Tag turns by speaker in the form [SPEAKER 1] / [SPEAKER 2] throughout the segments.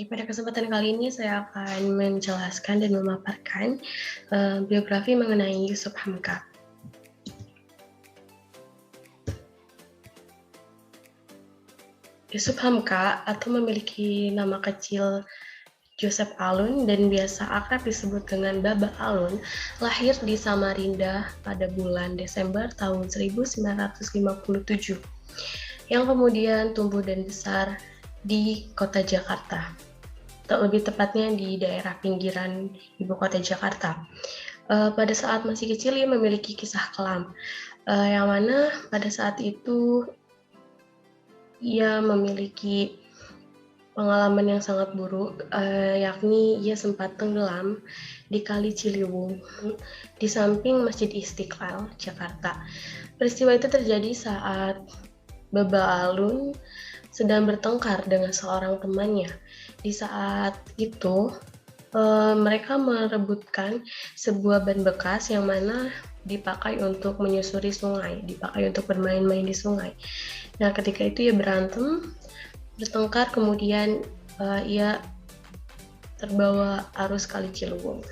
[SPEAKER 1] Pada kesempatan kali ini saya akan menjelaskan dan memaparkan biografi mengenai Yusuf Hamka. Yusuf Hamka atau memiliki nama kecil Joseph Alun dan biasa akrab disebut dengan Baba Alun, lahir di Samarinda pada bulan Desember tahun 1957, yang kemudian tumbuh dan besar di kota Jakarta, lebih tepatnya di daerah pinggiran ibu kota Jakarta. Pada saat masih kecil ia memiliki kisah kelam, yang mana pada saat itu ia memiliki pengalaman yang sangat buruk, yakni ia sempat tenggelam di Kali Ciliwung di samping Masjid Istiqlal, Jakarta. Peristiwa itu terjadi saat Baba Alun sedang bertengkar dengan seorang temannya. Di saat itu, mereka merebutkan sebuah ban bekas yang mana dipakai untuk menyusuri sungai, dipakai untuk bermain-main di sungai. Nah, ketika itu ia berantem, bertengkar, kemudian ia terbawa arus Kali Ciliwung.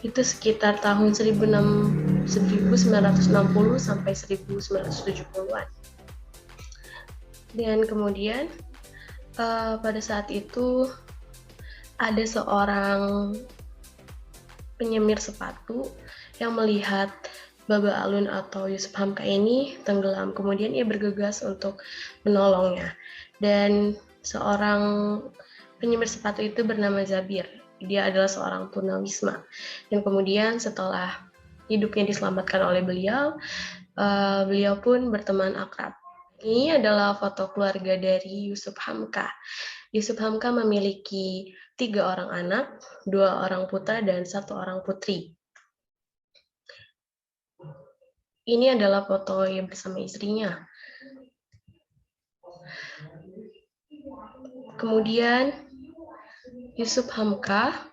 [SPEAKER 1] Itu sekitar tahun 1960 sampai 1970-an. Dan kemudian pada saat itu ada seorang penyemir sepatu yang melihat Baba Alun atau Yusuf Hamka ini tenggelam. Kemudian ia bergegas untuk menolongnya. Dan seorang penyemir sepatu itu bernama Zabir. Dia adalah seorang tunawisma. Dan kemudian setelah hidupnya diselamatkan oleh beliau, beliau pun berteman akrab. Ini adalah foto keluarga dari Yusuf Hamka. Yusuf Hamka memiliki 3 orang anak, 2 orang putra dan 1 orang putri. Ini adalah foto ia bersama istrinya. Kemudian Yusuf Hamka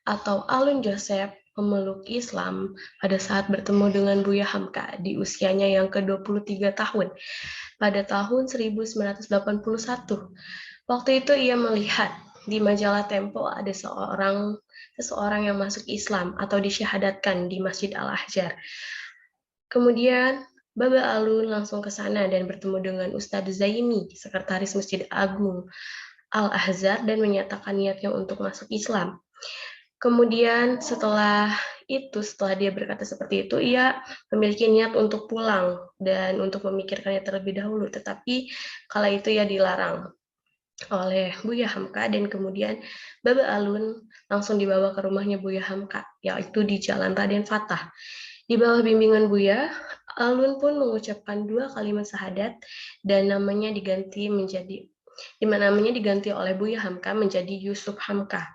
[SPEAKER 1] atau Alun Joseph memeluk Islam pada saat bertemu dengan Buya Hamka di usianya yang ke-23 tahun pada tahun 1981. Waktu itu ia melihat di majalah Tempo ada seseorang yang masuk Islam atau disyahadatkan di Masjid Al-Ahjar. Kemudian Baba Alun langsung ke sana dan bertemu dengan Ustadz Zaini, sekretaris Masjid Agung Al-Ahzar, dan menyatakan niatnya untuk masuk Islam. Kemudian setelah dia berkata seperti itu, ia memiliki niat untuk pulang dan untuk memikirkannya terlebih dahulu, tetapi kala itu ia dilarang oleh Buya Hamka, dan kemudian Baba Alun langsung dibawa ke rumahnya Buya Hamka, yaitu di Jalan Raden Fatah. Di bawah bimbingan Buya, Alun pun mengucapkan 2 kalimat syahadat dan namanya diganti oleh Buya Hamka menjadi Yusuf Hamka.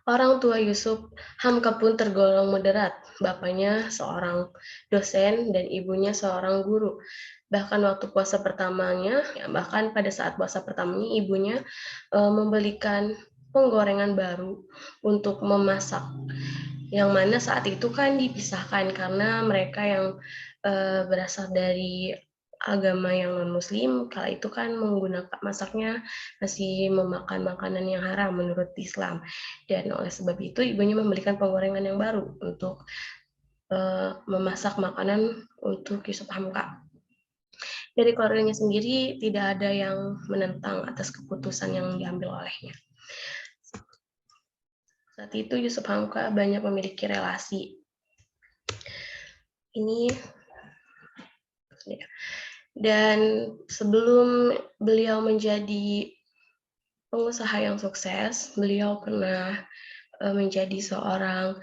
[SPEAKER 1] Orang tua Yusuf Hamka pun tergolong moderat. Bapaknya seorang dosen dan ibunya seorang guru. Bahkan pada saat puasa pertamanya, ibunya membelikan penggorengan baru untuk memasak. Yang mana saat itu kan dipisahkan karena mereka yang berasal dari agama yang non-muslim kala itu kan masaknya masih memakan makanan yang haram menurut Islam, dan oleh sebab itu ibunya membelikan penggorengan yang baru untuk memasak makanan untuk Yusuf Hamka. Dari keluarganya sendiri tidak ada yang menentang atas keputusan yang diambil olehnya. Saat itu Yusuf Hamka banyak memiliki relasi. Ini dan sebelum beliau menjadi pengusaha yang sukses, beliau pernah menjadi seorang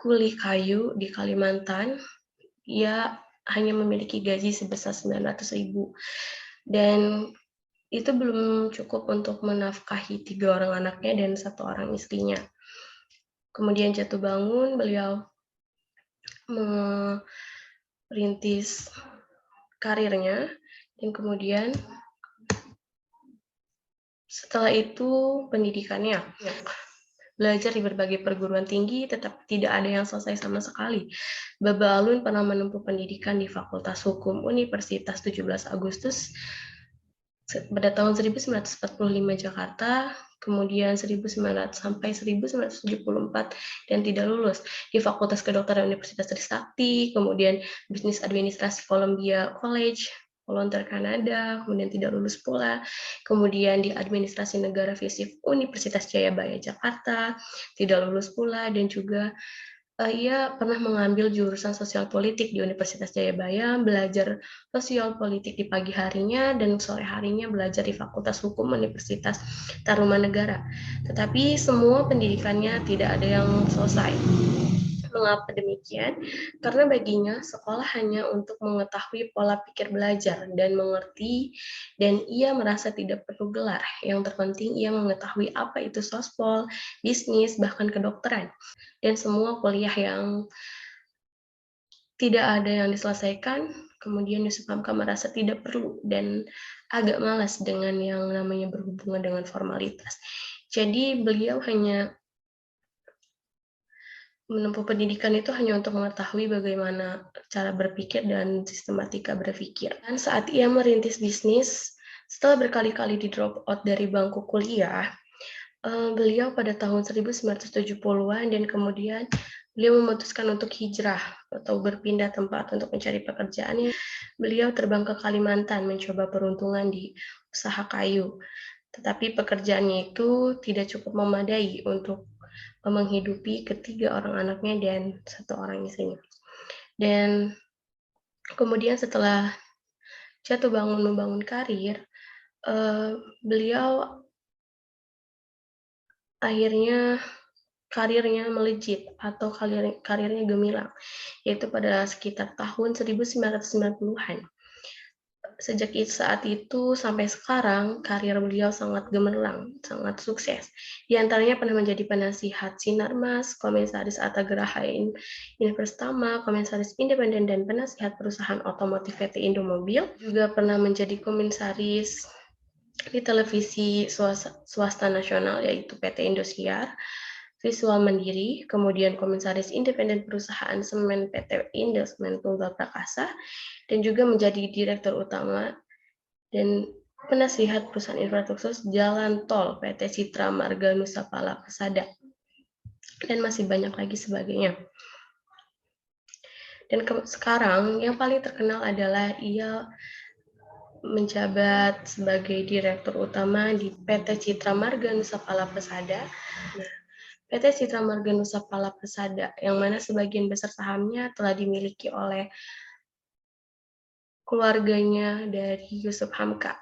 [SPEAKER 1] kuli kayu di Kalimantan. Ia hanya memiliki gaji sebesar 900.000, dan itu belum cukup untuk menafkahi 3 orang anaknya dan 1 orang istrinya. Kemudian jatuh bangun, beliau merintis karirnya, dan kemudian setelah itu pendidikannya. Belajar di berbagai perguruan tinggi, tetapi tidak ada yang selesai sama sekali. Baba Alun pernah menempuh pendidikan di Fakultas Hukum Universitas 17 Agustus pada tahun 1945 Jakarta, kemudian 1900 sampai 1974 dan tidak lulus di Fakultas Kedokteran Universitas Trisakti, kemudian Bisnis Administrasi Columbia College, Volunteer Kanada, kemudian tidak lulus pula, kemudian di Administrasi Negara Visip Universitas Jayabaya Jakarta, tidak lulus pula, dan juga ia pernah mengambil jurusan sosial politik di Universitas Jayabaya, belajar sosial politik di pagi harinya, dan sore harinya belajar di Fakultas Hukum Universitas Tarumanegara. Tetapi semua pendidikannya tidak ada yang selesai. Mengapa demikian? Karena baginya sekolah hanya untuk mengetahui pola pikir belajar dan mengerti, dan ia merasa tidak perlu gelar. Yang terpenting ia mengetahui apa itu sospol, bisnis, bahkan kedokteran. Dan semua kuliah yang tidak ada yang diselesaikan, kemudian Yusuf Hamka merasa tidak perlu dan agak malas dengan yang namanya berhubungan dengan formalitas. Jadi beliau hanya menempuh pendidikan itu hanya untuk mengetahui bagaimana cara berpikir dan sistematika berpikir. Dan saat ia merintis bisnis, setelah berkali-kali di drop out dari bangku kuliah, beliau pada tahun 1970-an dan kemudian beliau memutuskan untuk hijrah atau berpindah tempat untuk mencari pekerjaan. Beliau terbang ke Kalimantan mencoba peruntungan di usaha kayu. Tetapi pekerjaannya itu tidak cukup memadai untuk menghidupi ketiga orang anaknya dan satu orang istrinya. Dan kemudian setelah jatuh bangun membangun karir, beliau akhirnya karirnya melejit atau karirnya gemilang, yaitu pada sekitar tahun 1990-an. Sejak saat itu sampai sekarang, karir beliau sangat gemerlang, sangat sukses. Di antaranya pernah menjadi penasihat Sinarmas, komisaris Atta Geraha Investama, komisaris independen dan penasihat perusahaan otomotif PT Indomobil. Juga pernah menjadi komisaris di televisi swasta nasional, yaitu PT Indosiar, Visual Mandiri, kemudian komisaris independen perusahaan semen PT Indo Semen Tunggal Prakasa, dan juga menjadi direktur utama dan penasihat perusahaan infrastruktur jalan tol PT Citra Marga Nusa Pala Persada, dan masih banyak lagi sebagainya. Dan sekarang yang paling terkenal adalah ia menjabat sebagai direktur utama di PT Citra Marga Nusa Pala Persada. Nah, PT Citra Marga Nusa Pala Persada, yang mana sebagian besar sahamnya telah dimiliki oleh keluarganya dari Yusuf Hamka.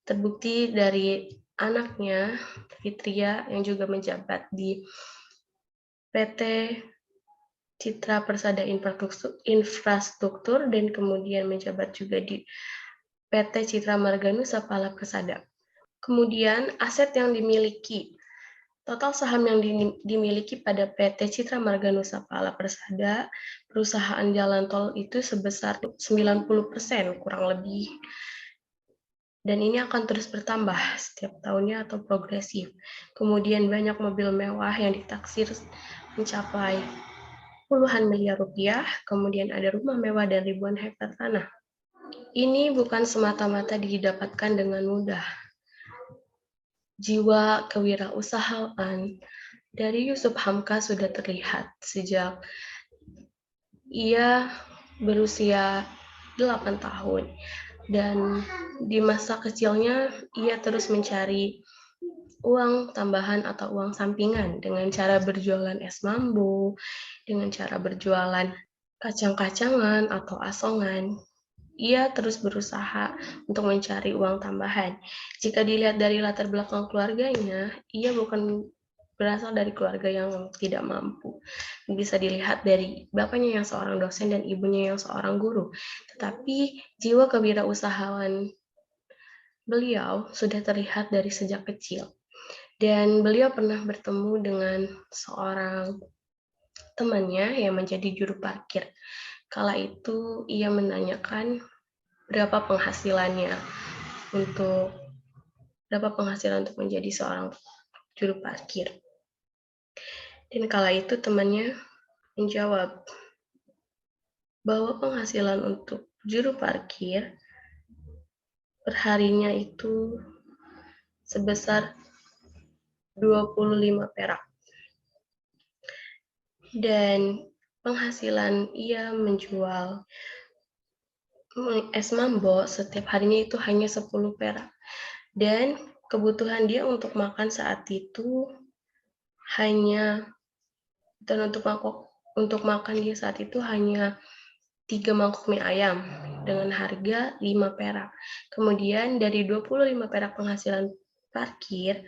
[SPEAKER 1] Terbukti dari anaknya, Fitria, yang juga menjabat di PT Citra Persada Infrastruktur dan kemudian menjabat juga di PT Citra Marga Nusa Pala Persada. Kemudian aset yang dimiliki, total saham yang dimiliki pada PT Citra Marga Nusa Pala Persada, perusahaan jalan tol itu sebesar 90% kurang lebih. Dan ini akan terus bertambah setiap tahunnya atau progresif. Kemudian banyak mobil mewah yang ditaksir mencapai puluhan miliar rupiah, kemudian ada rumah mewah dan ribuan hektar tanah. Ini bukan semata-mata didapatkan dengan mudah. Jiwa kewirausahaan dari Yusuf Hamka sudah terlihat sejak ia berusia 8 tahun. Dan di masa kecilnya ia terus mencari uang tambahan atau uang sampingan dengan cara berjualan es mambu, dengan cara berjualan kacang-kacangan atau asongan. Ia terus berusaha untuk mencari uang tambahan. Jika dilihat dari latar belakang keluarganya, ia bukan berasal dari keluarga yang tidak mampu. Bisa dilihat dari bapaknya yang seorang dosen dan ibunya yang seorang guru. Tetapi jiwa kewirausahaan beliau sudah terlihat dari sejak kecil. Dan beliau pernah bertemu dengan seorang temannya yang menjadi juru parkir. Kala itu ia menanyakan berapa penghasilan untuk menjadi seorang juru parkir. Dan kala itu temannya menjawab bahwa penghasilan untuk juru parkir perharinya itu sebesar 25 perak. Dan penghasilan ia menjual es mambo setiap harinya itu hanya 10 perak. Dan kebutuhan dia untuk makan saat itu hanya untuk makan dia saat itu hanya 3 mangkok mie ayam dengan harga 5 perak. Kemudian dari 25 perak penghasilan parkir,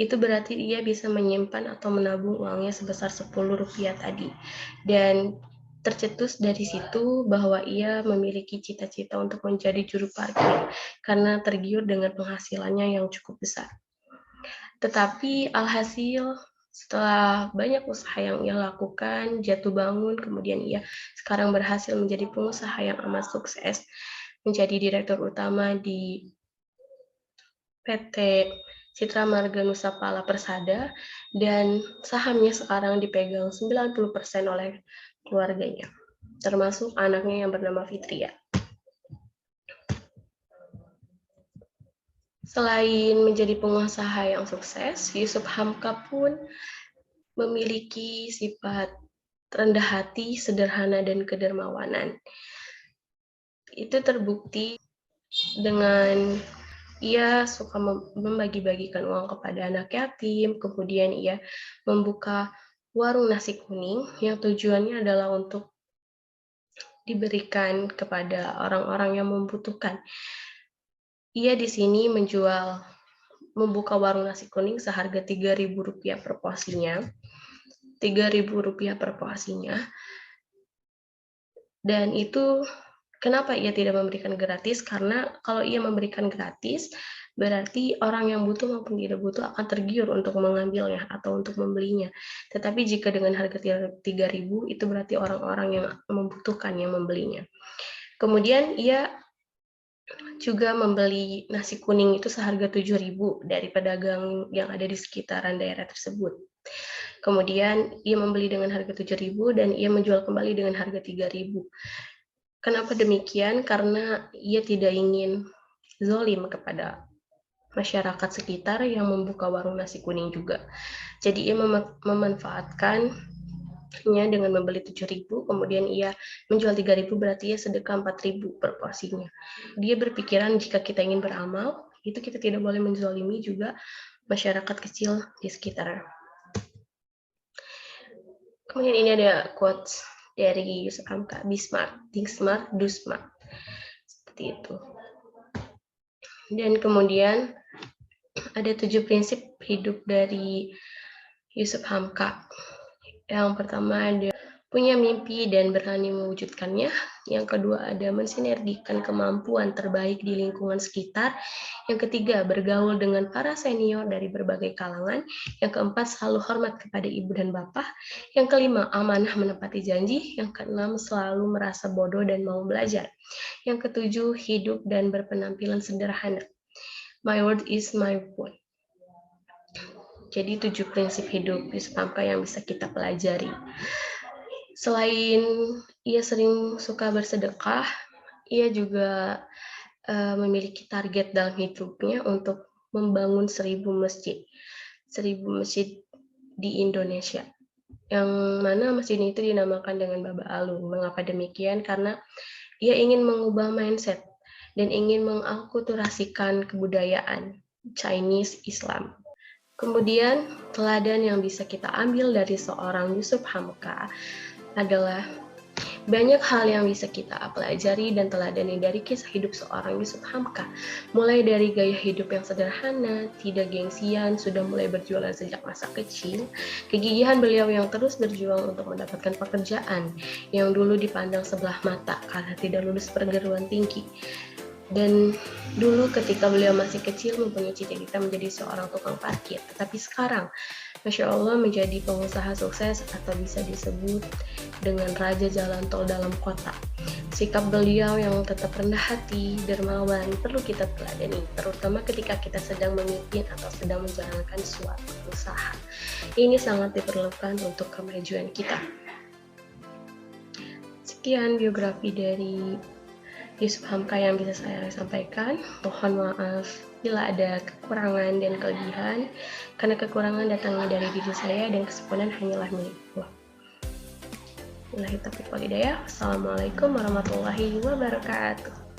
[SPEAKER 1] itu berarti dia bisa menyimpan atau menabung uangnya sebesar Rp10 tadi. Dan tercetus dari situ bahwa ia memiliki cita-cita untuk menjadi juru parkir karena tergiur dengan penghasilannya yang cukup besar. Tetapi alhasil setelah banyak usaha yang ia lakukan, jatuh bangun, kemudian ia sekarang berhasil menjadi pengusaha yang amat sukses, menjadi direktur utama di PT Citra Marga Nusa Pala Persada, dan sahamnya sekarang dipegang 90% oleh keluarganya, termasuk anaknya yang bernama Fitria. Selain menjadi pengusaha yang sukses, Yusuf Hamka pun memiliki sifat rendah hati, sederhana, dan kedermawanan. Itu terbukti dengan ia suka membagi-bagikan uang kepada anak yatim, kemudian ia membuka warung nasi kuning yang tujuannya adalah untuk diberikan kepada orang-orang yang membutuhkan. Ia di sini membuka warung nasi kuning seharga Rp3.000 per porsinya. Rp3.000 per porsinya. Dan itu kenapa ia tidak memberikan gratis? Karena kalau ia memberikan gratis, berarti orang yang butuh maupun tidak butuh akan tergiur untuk mengambilnya atau untuk membelinya. Tetapi jika dengan harga Rp3.000, itu berarti orang-orang yang membutuhkan yang membelinya. Kemudian ia juga membeli nasi kuning itu seharga Rp7.000 dari pedagang yang ada di sekitaran daerah tersebut. Kemudian ia membeli dengan harga Rp7.000 dan ia menjual kembali dengan harga Rp3.000. Kenapa demikian? Karena ia tidak ingin zolim kepada masyarakat sekitar yang membuka warung nasi kuning juga. Jadi ia memanfaatkannya dengan membeli Rp7.000, kemudian ia menjual Rp3.000, berarti ia sedekah Rp4.000 per porsinya. Dia berpikiran jika kita ingin beramal, itu kita tidak boleh menzolimi juga masyarakat kecil di sekitar. Kemudian ini ada quotes dari Yusuf Hamka, be smart, think smart, do smart. Seperti itu. Dan kemudian ada 7 prinsip hidup dari Yusuf Hamka. Yang pertama ada punya mimpi dan berani mewujudkannya. Yang kedua ada mensinergikan kemampuan terbaik di lingkungan sekitar. Yang ketiga bergaul dengan para senior dari berbagai kalangan. Yang keempat selalu hormat kepada ibu dan bapak. Yang kelima amanah menepati janji. Yang keenam selalu merasa bodoh dan mau belajar. Yang ketujuh hidup dan berpenampilan sederhana. My word is my word. Jadi 7 prinsip hidup Yusuf Hamka yang bisa kita pelajari. Selain ia sering suka bersedekah, ia juga memiliki target dalam hidupnya untuk membangun 1.000 masjid. 1.000 masjid di Indonesia. Yang mana masjid itu dinamakan dengan Baba Alun. Mengapa demikian? Karena ia ingin mengubah mindset dan ingin mengakulturasikan kebudayaan Chinese Islam. Kemudian, teladan yang bisa kita ambil dari seorang Yusuf Hamka adalah banyak hal yang bisa kita pelajari dan teladani dari kisah hidup seorang Yusuf Hamka. Mulai dari gaya hidup yang sederhana, tidak gengsian, sudah mulai berjualan sejak masa kecil, kegigihan beliau yang terus berjuang untuk mendapatkan pekerjaan yang dulu dipandang sebelah mata karena tidak lulus perguruan tinggi. Dan dulu ketika beliau masih kecil mempunyai cita-cita menjadi seorang tukang parkir. Tetapi sekarang, Masya Allah menjadi pengusaha sukses atau bisa disebut dengan raja jalan tol dalam kota. Sikap beliau yang tetap rendah hati, dermawan, perlu kita teladani. Terutama ketika kita sedang memimpin atau sedang menjalankan suatu usaha. Ini sangat diperlukan untuk kemajuan kita. Sekian biografi dari Yusuf Hamka yang bisa saya sampaikan. Mohon maaf bila ada kekurangan dan kelebihan, karena kekurangan datangnya dari diri saya dan kesempurnaan hanyalah milik Allah. Wabillahi taufiq wal hidayah. Assalamualaikum warahmatullahi wabarakatuh.